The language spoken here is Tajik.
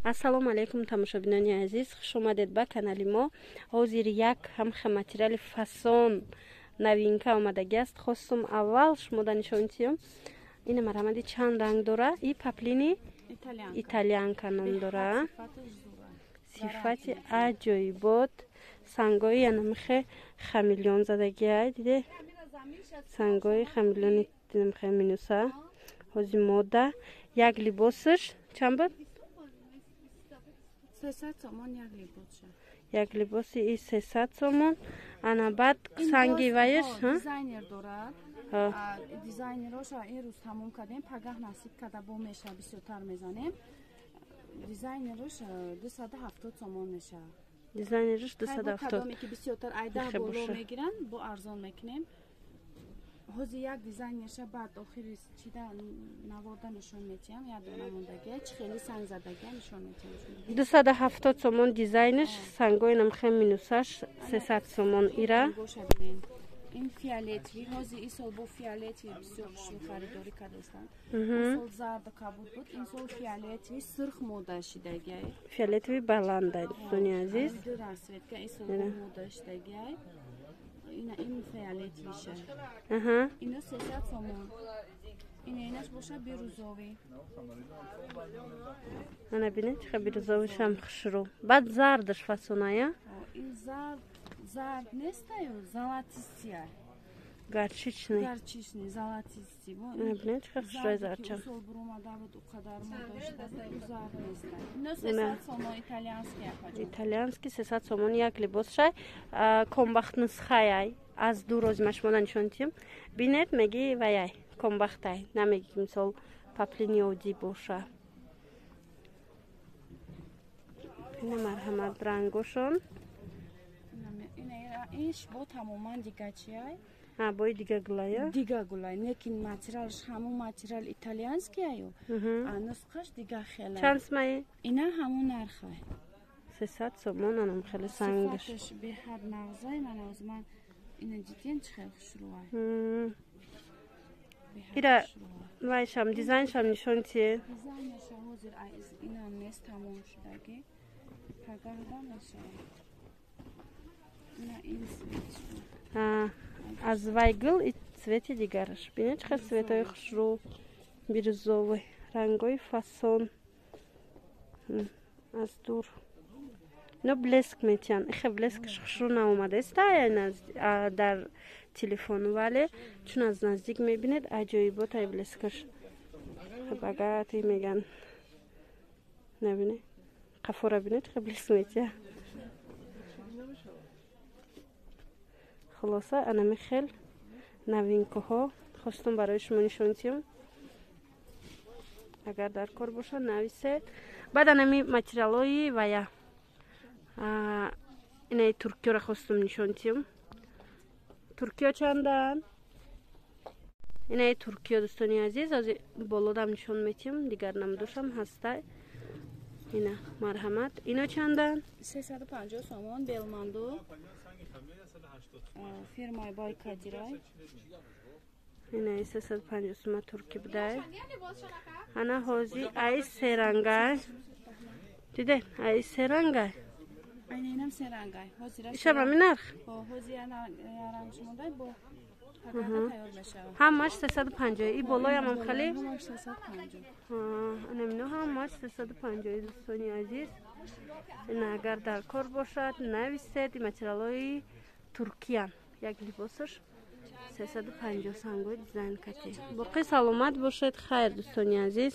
ассалому алейкум тамошобинони азиз, хуш омадед ба канали мо. ҳозир як ҳамха материали фасон новинка омадаги аст. хостум аввал шумода нишон диҳам. ина марҳамади чанд ранг дора. И паплини итальянка ном дора. сифати аҷоибот сангои янамихе хамилён задаги ай диде. сангои хамилёни намихе минуса. ҳозир мода як либосш чанд буд? 300 сомон як либос. Як либоси и 300 сомон. Ана баъд санги вайш, дизайнер дорад. дизайнероша ин рӯз тамом кардем. Пагаҳ насиб карда бо меша бисёртар мезанем. дизайнерош 270 сомон меша. Дизайнерош 270. Кадоме ки бисёртар айда боло мегиран, бо арзон мекунем. ҳозир як дизайнерша баъд охири чида навода нишон метиҳам. як дона мондагия чи хеле санг задагия нишон метиҳам. 270 сомон дизайнеш, сангои намхе минусаш 300 сомон ира. ин фиолетови, ҳозир ин сол бо фиолетови бисёр хушрӯ харидорӣ кардастанд. ин сол зард кабуд буд, ин сол фиолетови сирх мода шидагия. Фиолетови баланда дӯстони азиз. ду расветка ин сол бо мода шидагия. ин фиолетовиша. Ино 300 сомон. Инаш боша бирӯзовӣ. Ана бинед чиқа бирӯзовишам хушрӯ. Баъд зардаш фасоная? Ин зард нестаю, золотистия. Горчичный. Горчичный, золотистый. Ана бинед чиқа хушрӯи зардчам. Сол буромада буд уқадар модашта. Зард нестаю. Ино 300 сомон итальянский апаҷа. Итальянский 300 сомон як либосшай. Комбахт нусхаяй. Аз дуроз машмона нишон диҳам. Бинед меги ваяй. Комбахтай. Намеги мисол паплини одӣ боша. Ина марҳамат рангошон. Иш бо тамоман дига чиай? Бои дига гулая? Дига гулай. Лекин материалш ҳамун материал итальянский аю. А нусхаш дига хела. Чанд смаи? Ина ҳамун нархай. 300 сомон анам хеле сангаш. Сифаташ беҳад нағзай ман ина дидем чи хел хушрӯай. Ира вайшам дизайншам нишон чие? Дизайнша ҳозир ина нест тамом шудаги. Пагаҳда мешавад. Ина ин свет. Аз вайгл и цвети дигараш. Бинед чиқа цветои хушрӯ, бирӯзовӣ, рангои фасон. Аз дур. Но блеск метиҳан. Ихе блескаш хушрӯ наомадаст дар телефон, вале чун аз наздик мебинед аҷоибот ай блескаш. Багати меган. Набине? Қафора бинед чиқа блеск метиҳа. خلاصه انمی خیل نوینکه ها خواستم برای شما نشون دهم. اگر در کار باشه نویسید. بعد انمی ماتریال های و یا اینای ترکیه را خواستم نشون دهم. ترکیه چندن؟ اینای ترکیه دوستانی عزیز از بالا دم نشون میدیم. دیگر نمیدوشم هسته. اینا مرحمت. اینا چندن؟ 350 سومون بلماندو. фирмаи Байкадирай. Ина 350 сомон турки будай. Ана ҳозир ай серангай. Диде, ай серангай. Айна инам серангай. Ҳозир иша ба минарх? Ҳозир ана ярам шумодай бо пагаҳда тайёр мешавад. Ҳамаш 350. И болоям ҳам хали? Ҳамаш 350. Ана мино ҳамаш 350 дӯстони азиз. Ина агар дар кор бошад, нависед материалои Туркиян. Як либосаш 350 сангои дизайн кати. Боқи саломат бошед. Хайр дӯстони азиз.